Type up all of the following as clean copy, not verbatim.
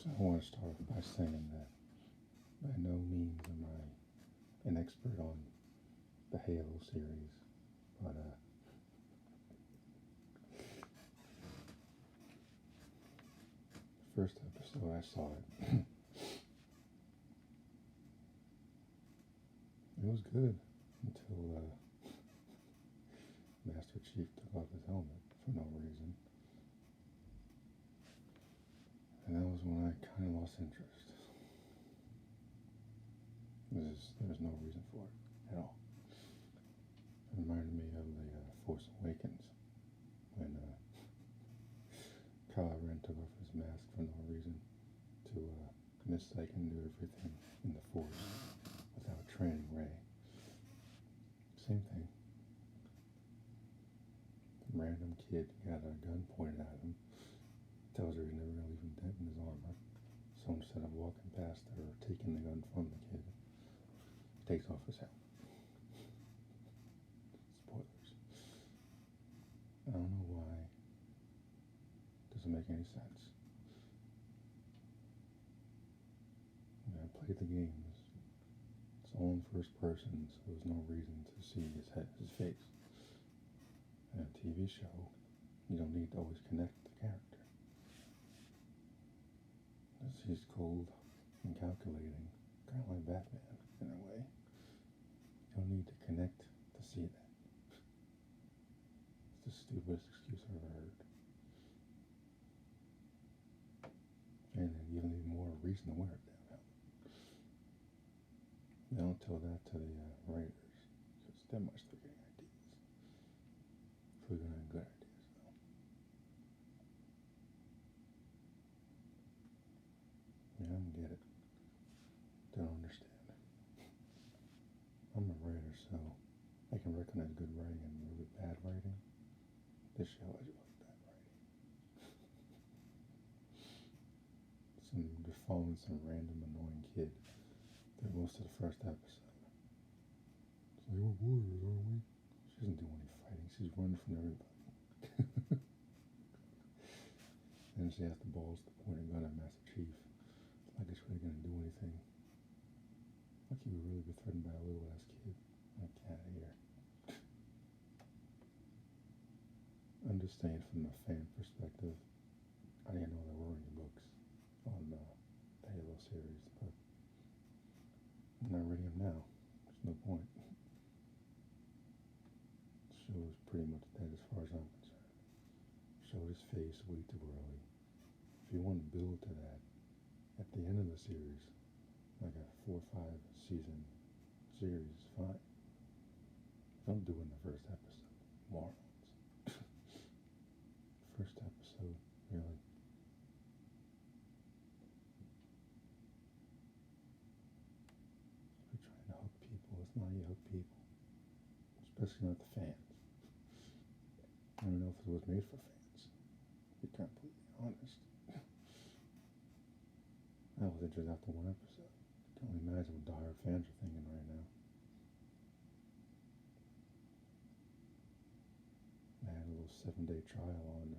So I want to start off by saying that by no means am I an expert on the Halo series, but first episode I saw it, it was good until Master Chief took off his helmet for no reason, and that was when I kind of lost interest. There was no reason for it at all. It reminded me of the Force Awakens when Kylo Ren took off his mask for no reason to mistake and do everything in the Force without training Rey. Same thing. Some random kid got a gun pointed at him, tells her he never really even dent in his armor. So instead of walking past her or taking the gun from the kid, takes off his helmet. Spoilers. I don't know why. Doesn't make any sense. When I played the games, it's all in first person, so there's no reason to see his face. In a TV show, you don't need to always connect with the character. He's cold and calculating, kind of like Batman in a way. You don't need to connect to see that. It's the stupidest excuse I've ever heard. And then give them even more reason to wear it damn helmet. They don't tell that to the writers, because they're much they're getting ideas. If we're gonna have good ideas, though. Yeah, I don't get it. Don't understand. I'm a writer, so I can recognize good writing and really bad writing. This show is really bad writing. Just following some random annoying kid through most of the first episode. It's like, we're warriors, aren't we? She doesn't do any fighting. She's running from everybody. And she has the balls to point a gun at Master Chief. Like it's really going to do anything. Like he would really be threatened by a little ass kid. Like, get out of here. Understand from a fan perspective, I didn't know there were any books on the Halo series, but I'm not reading them now. There's no point. The show is pretty much dead as far as I'm concerned. Showed his face way too early. If you want to build to that, at the end of the series, like a 4 or 5 season series, fine. Don't do it in the first episode. Morons. First episode, really. We're trying to hook people. It's not how you hook people. Especially not the fans. I don't know if it was made for fans. To be completely honest. I was interested after one episode. I can only imagine what dire fans are thinking right now. I had a little 7-day trial on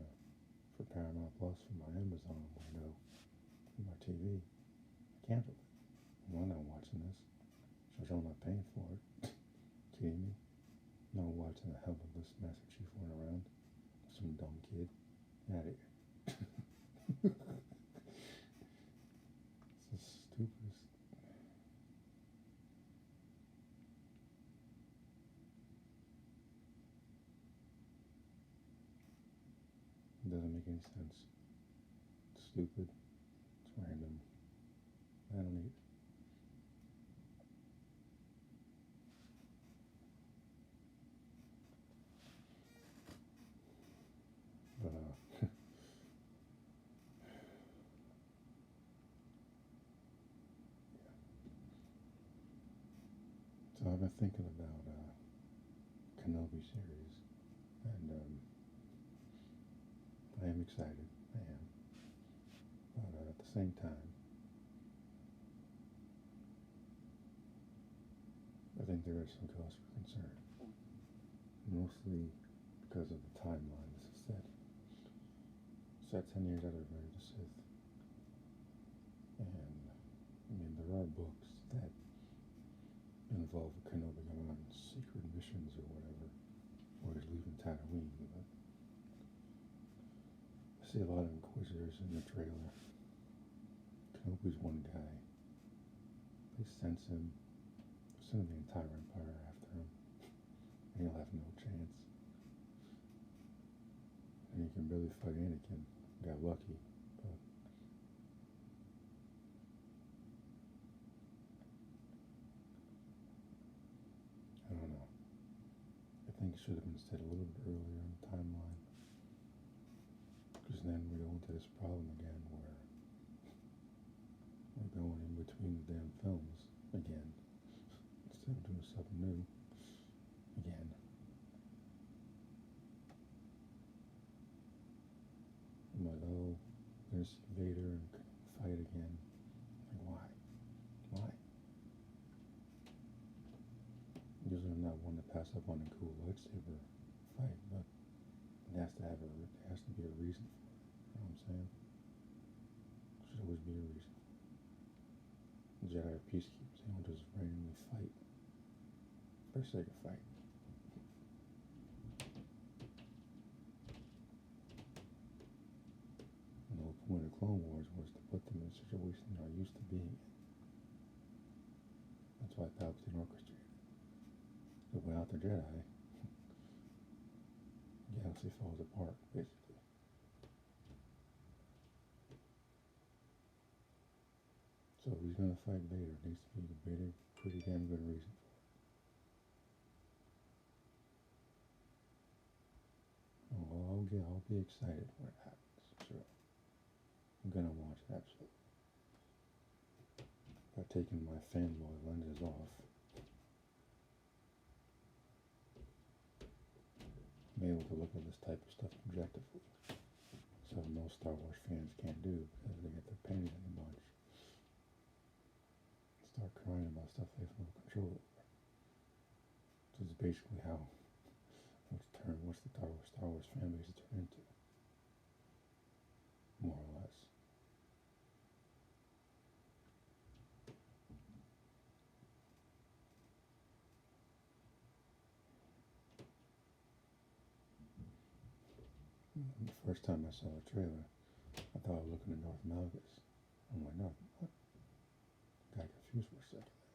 for Paramount Plus for my Amazon window for my TV. I canceled it. I'm not watching this. So I'm not paying for it. Kidding me? I'm not watching the helmetless Master Chief run around. Some dumb kid. Get out of here. It's the stupidest. It doesn't make any sense. It's stupid. It's random. I don't need it. But so I've been thinking about Kenobi series, and I am excited. I am. But at the same time, I think there is some cause for concern. Mostly because of the timeline this is set. Set 10 years out of Revenge of the Sith. mean, there are books that involve Kenobi going on secret missions or whatever, or he's leaving Tatooine. But I see a lot of Inquisitors in the trailer. Kenobi's one guy. They sense him, send the entire Empire after him, and he'll have no chance. And he can barely fight Anakin. Got lucky, but I don't know. I think it should have been said a little bit earlier in the timeline, because then we go into this problem again where we're going in between the damn films again instead of doing something new again. I'm like, oh, there's Vader and fight again. Like, why? Why? Usually I'm not one to pass up on a cool lightsaber fight, but it has to be a reason for it. You know what I'm saying? There should always be a reason. Jedi are peacekeepers. They don't just randomly fight for the sake of fight. And the whole point of Clone Wars was to put them in a situation they're used to being in. That's why Palpatine orchestrated it. But without the Jedi, the galaxy falls apart, basically. So if he's gonna fight Vader, it needs to be a pretty damn good reason for it. Oh, I'll be excited when it happens. Sure, I'm gonna watch it absolutely. By taking my fanboy lenses off, I'm able to look at this type of stuff objectively. So most Star Wars fans can't do because they get their panties in a bunch. Start crying about stuff they have no control over. So it's basically how what's the Star Wars fan base turned into, more or less. And the first time I saw the trailer, I thought I was looking at North Malgus. I'm like, North, what? Got confused for a second there.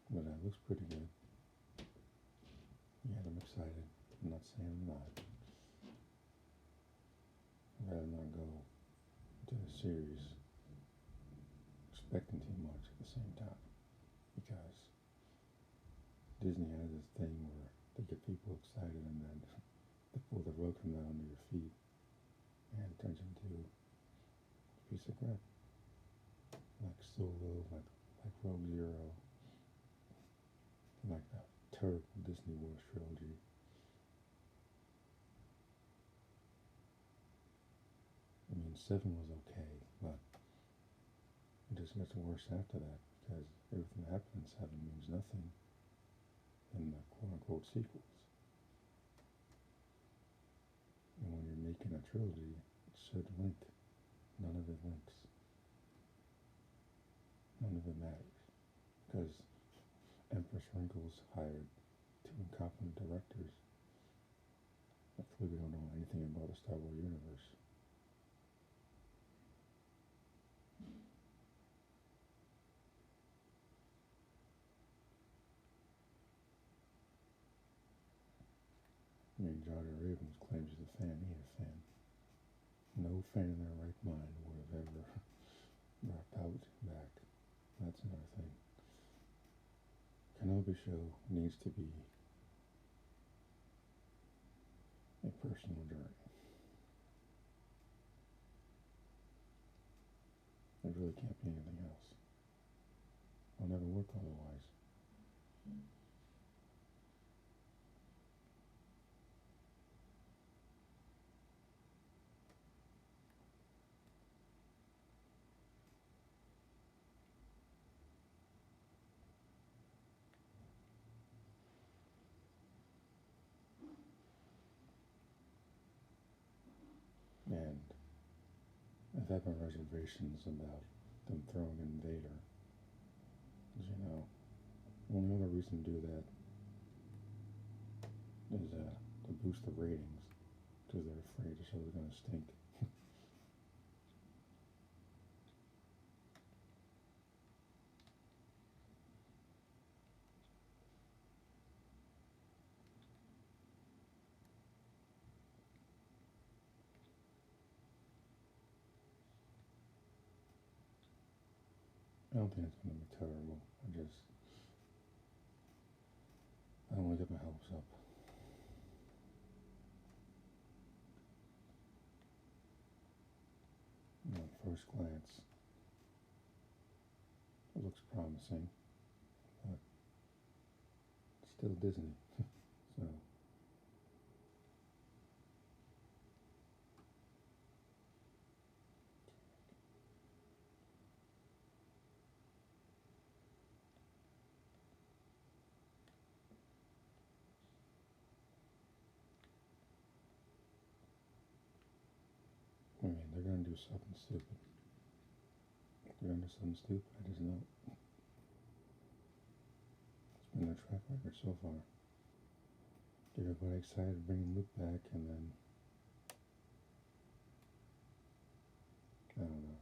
But that looks pretty good. Yeah, I'm excited. I'm not saying I'm not. I'd rather not go to the series expecting too much at the same time. Because Disney has this thing where they get people excited and then they pull the rug from out under your feet and it turns into a piece of crap. Like Solo, like Rogue Zero, like that terrible Disney Wars trilogy. I mean, 7 was okay, but it just gets worse after that because everything that happened in 7 means nothing in the quote-unquote sequels. And when you're making a trilogy, it should link. None of it links. None of it matters. Because Empress Wrinkles hired 2 incompetent directors that clearly don't know anything about the Star Wars universe. I mean, Jar Jar Abrams claims he's a fan. He ain't a fan. No fan in their right mind would have ever brought Palpatine back. That's another thing. Kenobi show needs to be a personal journey. It really can't be anything else. It'll never work otherwise. I've had my reservations about them throwing in Vader. Because, the only other reason to do that is to boost the ratings. Because they're afraid the show's going to stink. I don't think it's going to be terrible. I don't want to get my hopes up. At first glance, it looks promising, but it's still Disney. So, they're going to do something stupid. They're going to do something stupid, I just know. It's been their track record so far. Get everybody excited, bringing Luke back, and then, I don't know.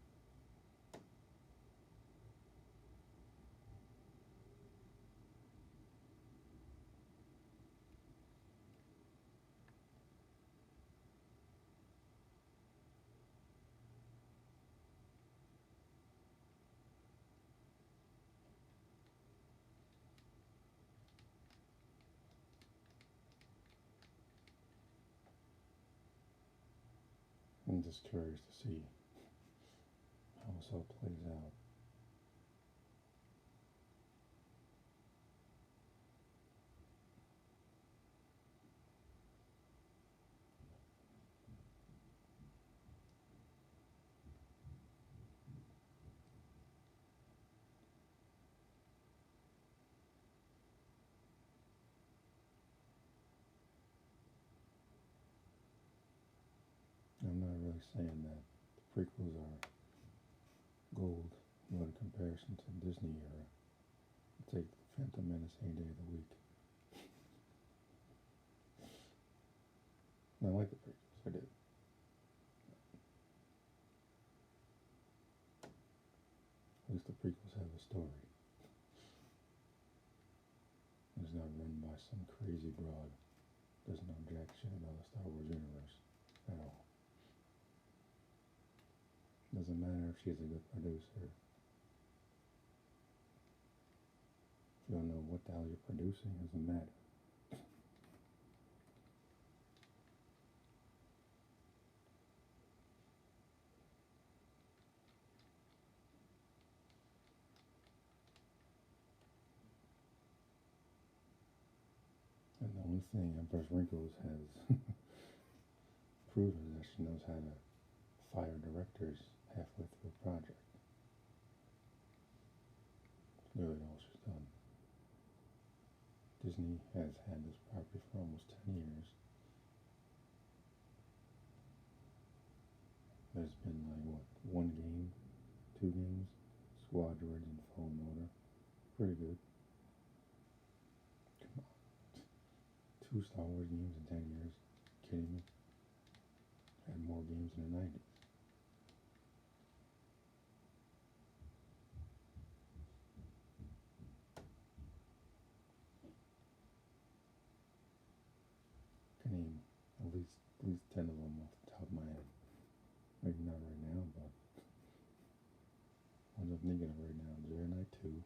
I'm just curious to see how this all plays out. I'm not really saying that the prequels are gold, in comparison to the Disney era. I'll take the Phantom Menace any day of the week. And I like the prequels, I did. At least the prequels have a story. It's not run by some crazy broad. Doesn't know jack shit about the Star Wars universe at all. Doesn't matter if she's a good producer. If you don't know what the hell you're producing, it doesn't matter. And the only thing Empress Wrinkles has proven is that she knows how to fire directors halfway through a project. It's literally all she's done. Disney has had this property for almost 10 years. There's been one game, 2 games, Squadron and Fallen Order. Pretty good. Come on. 2 Star Wars games in 10 years. Kidding me? Had more games in the 90s. I can name at least 10 of them off the top of my head. Maybe not right now, but ones I'm thinking of right now: Jedi Knight 2,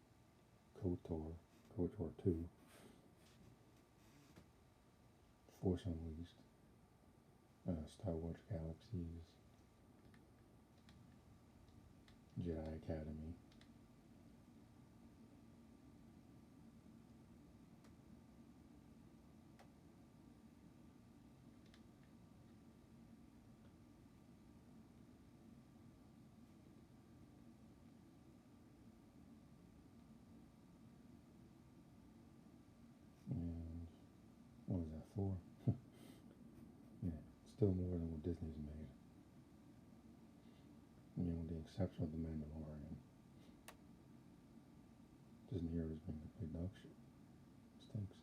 KOTOR 2, Force Unleashed, Star Wars Galaxies, Jedi Academy. And what was that, 4? Yeah, still more than what Disney's made. exception of The Mandalorian. Disney Heroes being complete dog shit. Stinks.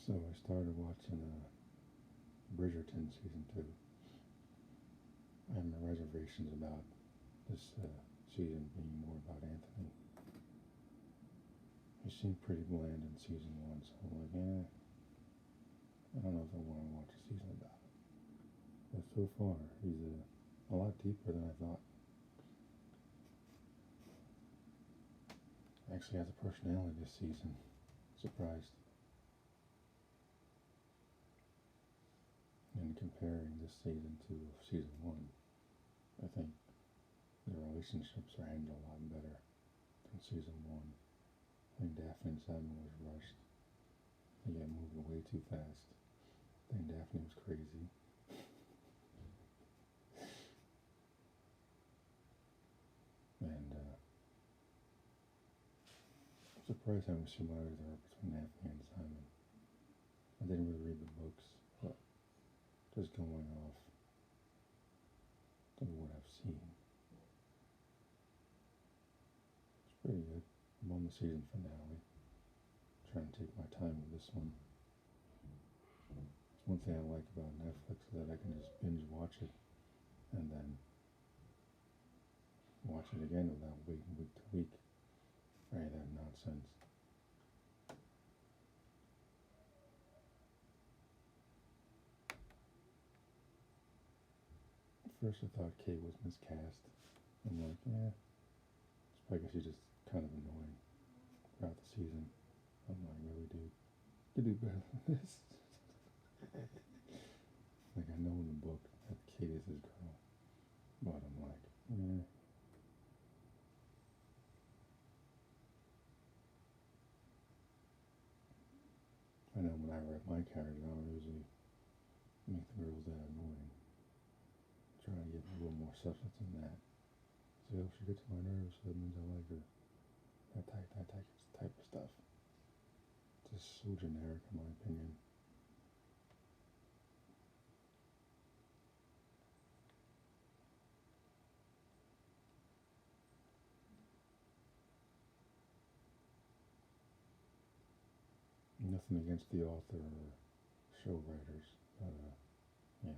So I started watching Bridgerton season 2. I have my reservations about this season being more about Anthony. He seemed pretty bland in season 1, so I'm like, I don't know if I want to watch a season about it. But so far, he's a lot deeper than I thought. Actually has a personality this season. Surprised. And comparing this season to season 1, I think the relationships are handled a lot better than season 1. I think Daphne and Simon was rushed. They got moving way too fast. I think Daphne was crazy. And I'm surprised how much similarities there are between Daphne and Simon. I didn't really read the books, but just going off of what I've seen. It's pretty good. I'm on the season finale. Trying to take my time with this one. One thing I like about Netflix is that I can just binge watch it and then watch it again without waiting week to week for any of that nonsense. At first I thought Kate was miscast. I'm like, it's probably because she's just kind of annoying throughout the season. I'm like, really, dude? You do better than this. Like, I know in the book that Kate is his girl, but I'm like, I know when I write my character, I don't usually make the girls that annoying. Try to give a little more substance than that. So if she gets on my nerves, that means I like her. That type of stuff. Just so generic in my opinion. Nothing against the author or show writers, but yeah.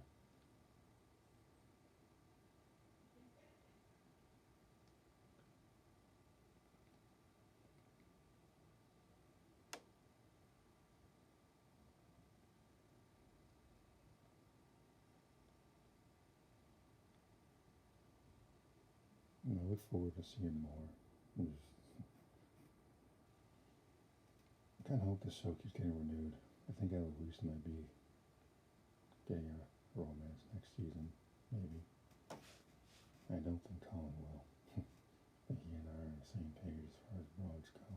I look forward to seeing more. I kind of hope this show keeps getting renewed. I think Eloise might be getting a romance next season, maybe. I don't think Colin will. I think he and I are on the same page as far as broads go.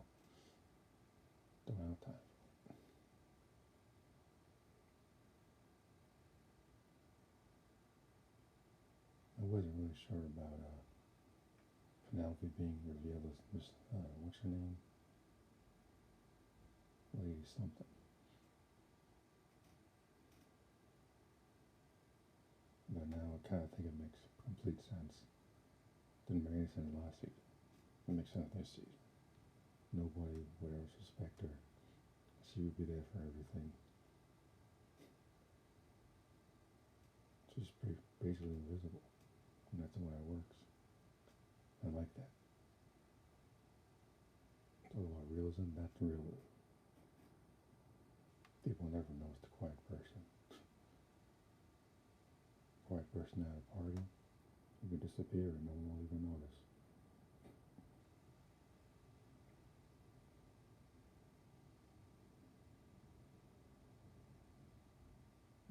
Don't have time. I wasn't really sure about Penelope being revealed as this, what's her name? Lady something. But now I kind of think it makes complete sense. Didn't make any sense last season. It makes sense this season. Nobody would ever suspect her. She would be there for everything. She's basically invisible. And that's the way it works. I like that. Talk about realism, that's realism. People never know it's the quiet person. Quiet person at a party, you can disappear and no one will even notice.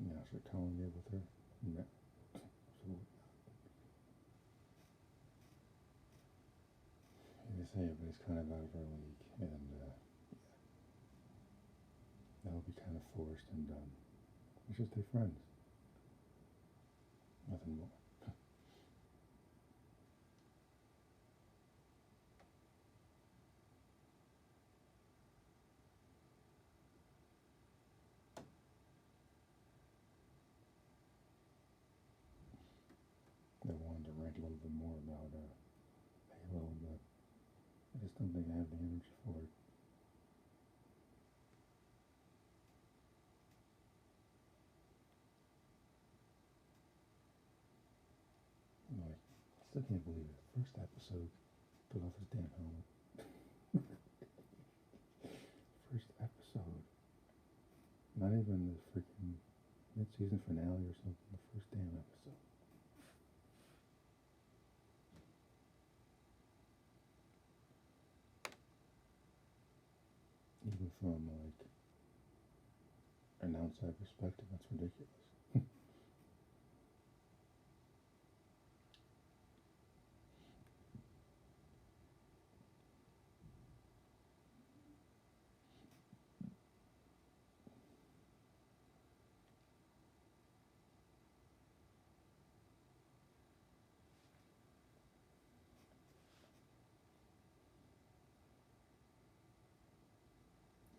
Yeah, should Colin get with her? No, absolutely not. They say it, but it's kind of out of our league, and yeah, that would be kind of forced and done. We should stay friends. Nothing more. like a little bit more about Halo, but I just don't think I have the energy for it. Like, I still can't believe it. First episode, took off his damn helmet. First episode. Not even the freaking mid-season finale or something. The first damn episode. Even from like an outside perspective, that's ridiculous.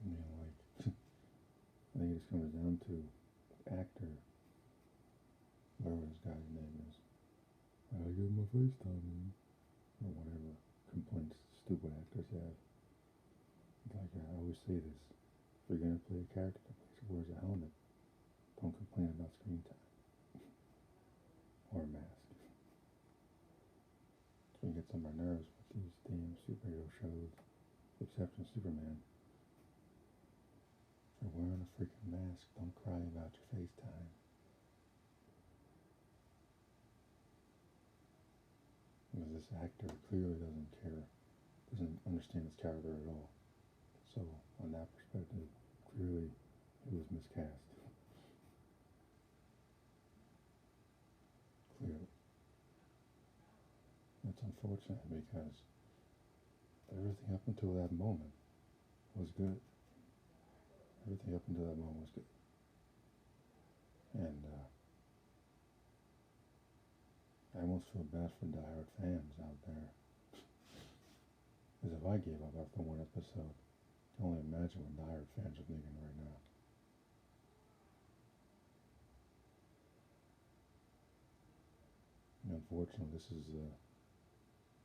I mean, like, I think it just comes down to actor, whatever this guy's name is. I give him a FaceTime, or whatever complaints stupid actors have. Like I always say this: if you're gonna play a character that wears a helmet, don't complain about screen time or a mask. So it gets on my nerves with these damn superhero shows, except for Superman. If you're wearing a freaking mask, don't cry about your FaceTime. Because this actor clearly doesn't care, doesn't understand his character at all. So, on that perspective, clearly it was miscast. Clearly. It's unfortunate because everything up until that moment was good. Everything up until that moment was good. And I almost feel bad for diehard fans out there. Because if I gave up after one episode, I can only imagine what diehard fans are thinking right now. And unfortunately, this is the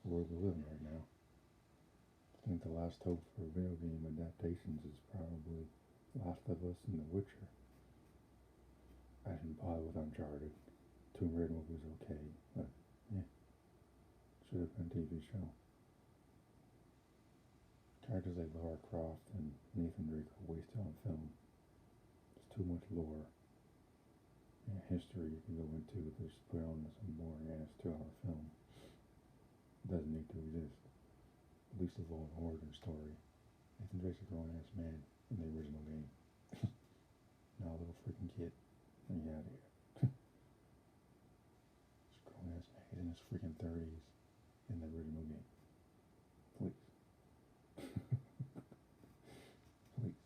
world we live in right now. I think the last hope for video game adaptations is probably Last of Us and The Witcher. I didn't bother with Uncharted. Tomb Raider was okay, but yeah, should have been a TV show. Characters like Lara Croft and Nathan Drake are wasted on film. There's too much lore and history you can go into to just put on some boring ass 2-hour film. It doesn't need to exist. At least of all, an origin story. Nathan Drake's a grown ass man in the original game. Not a little freaking kid. And get out of here. He's a grown ass man. He's in his freaking 30s in the original game. Please. Please.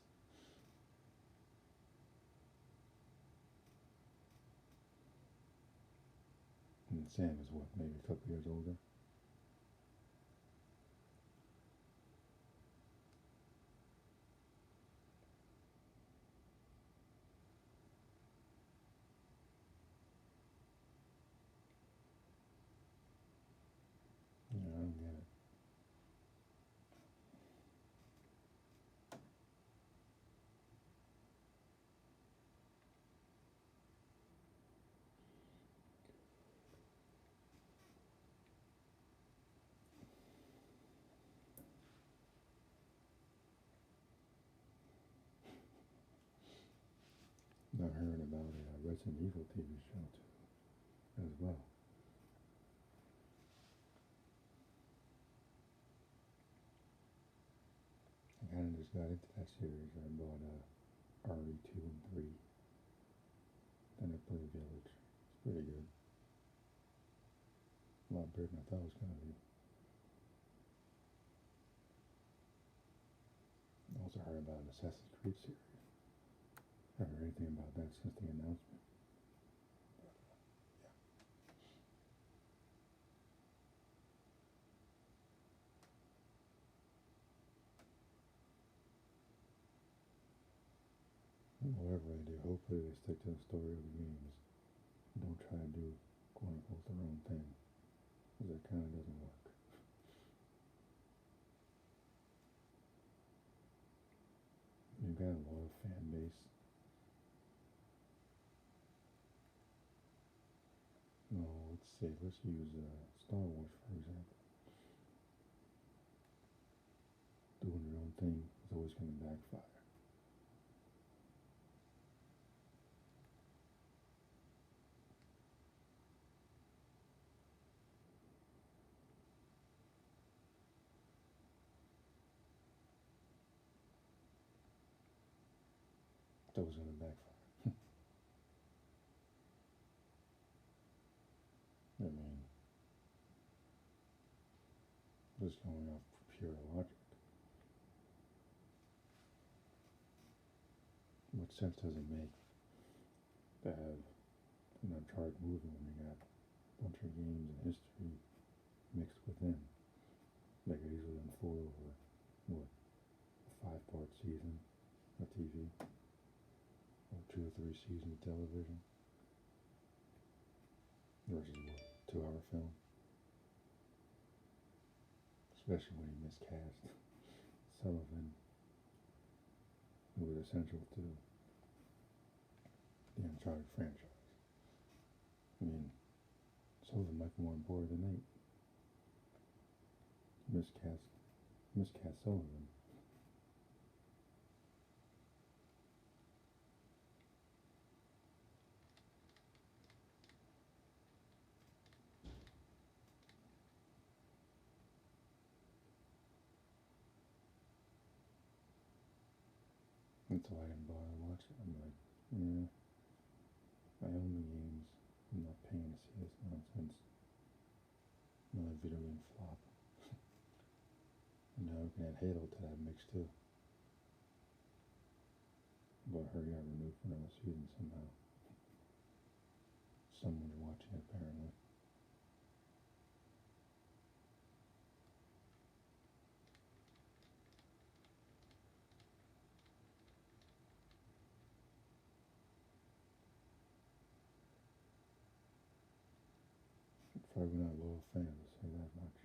And Sam is what, maybe a couple years older? Yeah, I don't get it. I heard about a Resident Evil TV show too, as well. I kind of just got into that series. I bought RE2 and 3. Then I played Village. It's pretty good. A lot better than I thought it was going to be. I also heard about an Assassin's Creed series. I haven't heard anything about that since the announcement. Whatever they do, hopefully they stick to the story of the games. Don't try to do, quote unquote, their own thing. because that kind of doesn't work. You've got a loyal fan base. No, let's use Star Wars for example. Doing your own thing is always going to backfire. It's always going to backfire. I mean, just going off pure logic. What sense does it make to have an Uncharted movie when you got a bunch of games and history mixed within that could easily unfold over, what, a 5-part season of TV? Or 2 or 3 seasons of television? Versus what, 2-hour film? Especially when you miscast Sullivan, who was essential to the Uncharted franchise. I mean, Sullivan might be more important than Nate. Miscast Sullivan. That's why I didn't bother watching. I'm like, yeah, I own the games. I'm not paying to see this nonsense. Another video game flop. And now we can add Halo to that mix too. But hurry got renewed for another season somehow. Someone's watching apparently. Probably not loyal fans, I'll say that much.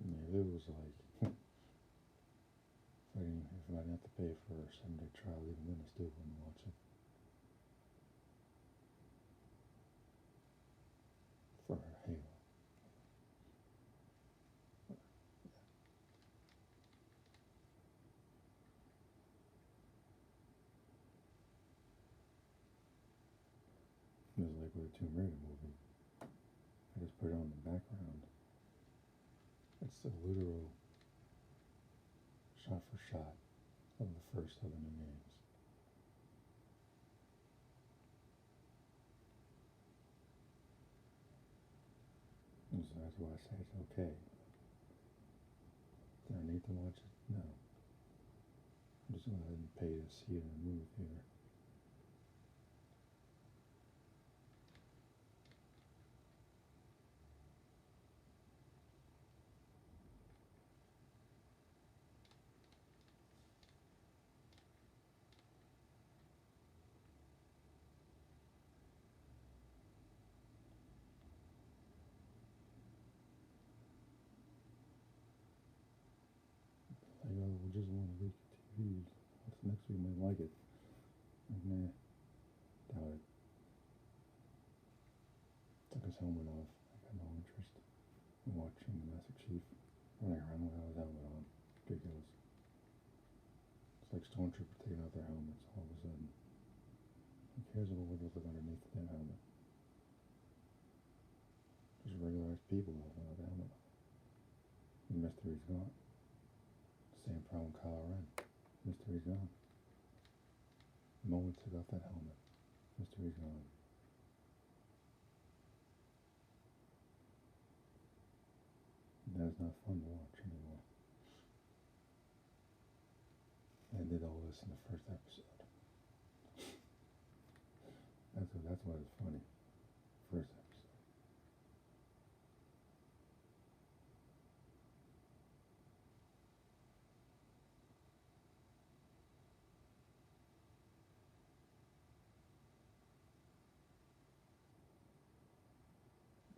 Yeah, it was like, if I didn't have to pay for a 7-day trial, even then I still wouldn't watch it. For Halo. It was like with the Tomb Raider movie. I just put it on the background. It's the literal shot for shot of the first of the new games. And so that's why I say it's okay. Do I need to watch it? No. I'm just going to go ahead and pay to see it in a movie theater. Like, oh, we just want a week of TV. What's next week? Might like it. Like, nah. Doubt it. Took his helmet off. I got no interest in watching the Master Chief running around without his helmet on. Ridiculous. It's like Stormtrooper taking off their helmets all of a sudden. Who cares about what they look underneath their helmet? Just regular people without a helmet on. The mystery's gone. Same problem with Kylo Ren. Mystery's gone. The moment took off that helmet. Mystery's gone. That is not fun to watch anymore. And I did all this in the first episode. That's why it's funny. First episode.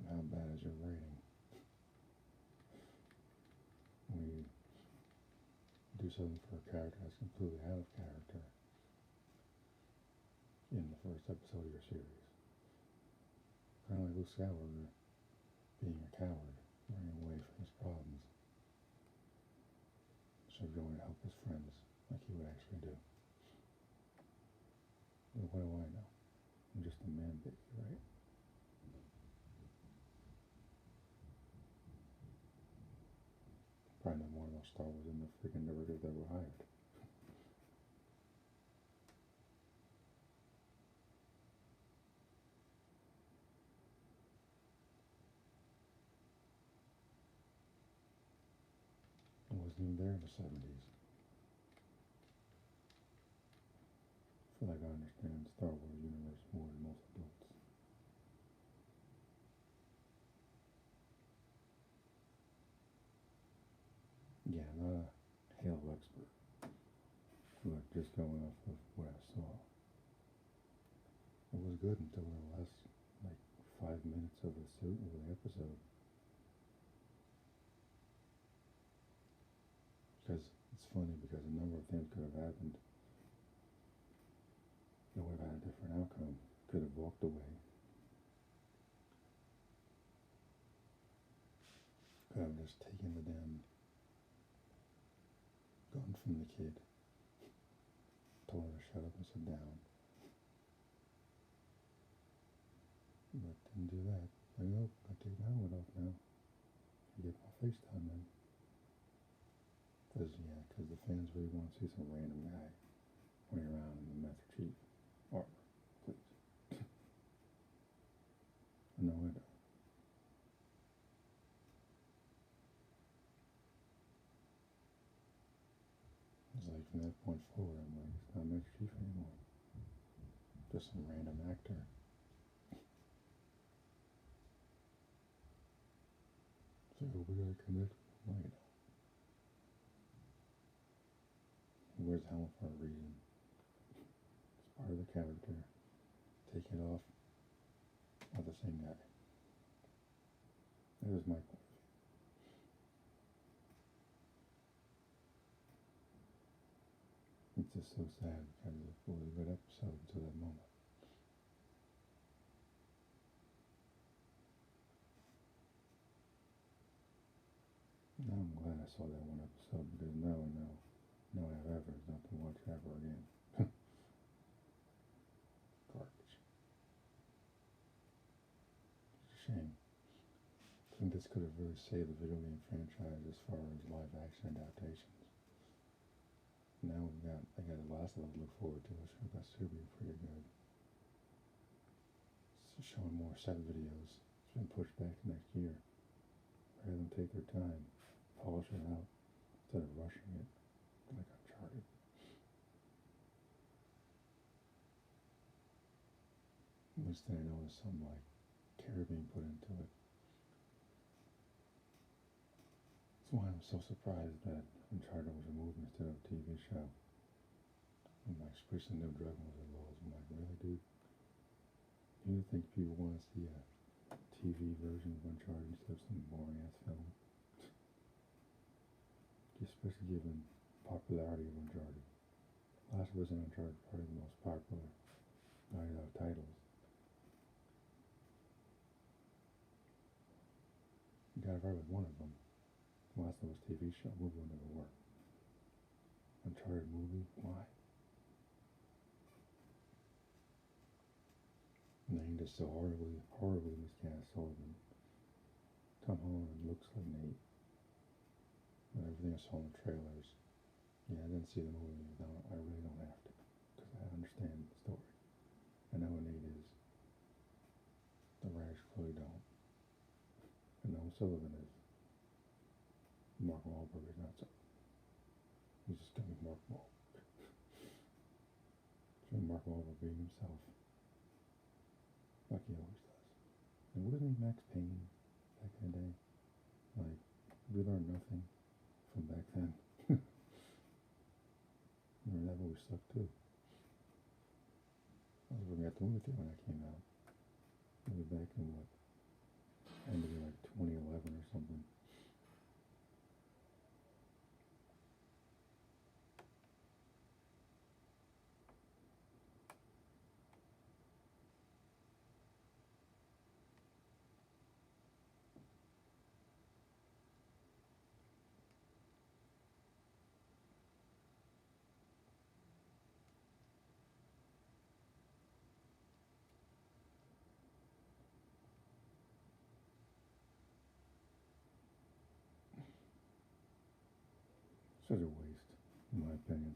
How bad is your rating? When you do something for a character that's completely out of character in the first episode of your series. Kind of like Luke Skywalker being a coward, running away from his problems. So going to help his friends like he would actually do. But what do I know? I'm just a man baby, right? Probably not more about Star Wars than the freaking directors that were hired. I wasn't even there in the 70s. I feel like I understand the Star Wars universe more than most adults. Yeah, I'm not a Halo expert, but just going off of what I saw. It was good until the last, like, 5 minutes of the episode. Because it's funny because a number of things could have happened. It would have had a different outcome. Could have walked away. Could have just taken the damn gun from the kid. Told her to shut up and sit down. But didn't do that. Like, nope, I take my helmet off now. Get my face done then. Because the fans really want to see some random guy running around in the Master Chief armor. Please. No, I don't. It's like from that point forward, I'm like, it's not Master Chief anymore. Just some random actor. So we gotta connect. Like, he wears the helmet for a reason. It's part of the character. Take it off. Not the same guy. That was my point of view. It's just so sad because it was a good episode until that moment. Now I'm glad I saw that one episode because now I know. Now I have ever not to watch ever again. Garbage. It's a shame. I think this could have really saved the video game franchise as far as live action adaptations. Now I got The Last of Us to look forward to. I'm sure that's going to be pretty good. It's showing more set videos. It's been pushed back to next year. Rather than take their time, polish it out, instead of rushing it like Uncharted. At least then I know there's some like care being put into it. That's why I'm so surprised that Uncharted was removed instead of a TV show. And like especially no drug was involved. I'm like, really, dude? You think people want to see a TV version of Uncharted instead of some boring ass film? Especially given popularity of Uncharted. Last of Us and Uncharted are probably the most popular titles. You got it right with one of them. Last of Us TV show movie will never work. Uncharted movie, why? And then he just so horribly miscast Sullivan. Tom Holland looks like Nate. And everything I saw in the trailers. Yeah, I didn't see the movie. No, I really don't have to. Because I understand the story. I know who Nate is. The writers clearly don't. I know who Sullivan is. Mark Wahlberg is not so. He's just gonna be Mark Wahlberg. So Mark Wahlberg being himself. like he always does. And wasn't he Max Payne back in the day? Like, we learned nothing from back then. Remember that movie sucked too. I was looking at the movie theater when that came out. Maybe back in what? Ended in like 2011 or something. Such a waste, in my opinion.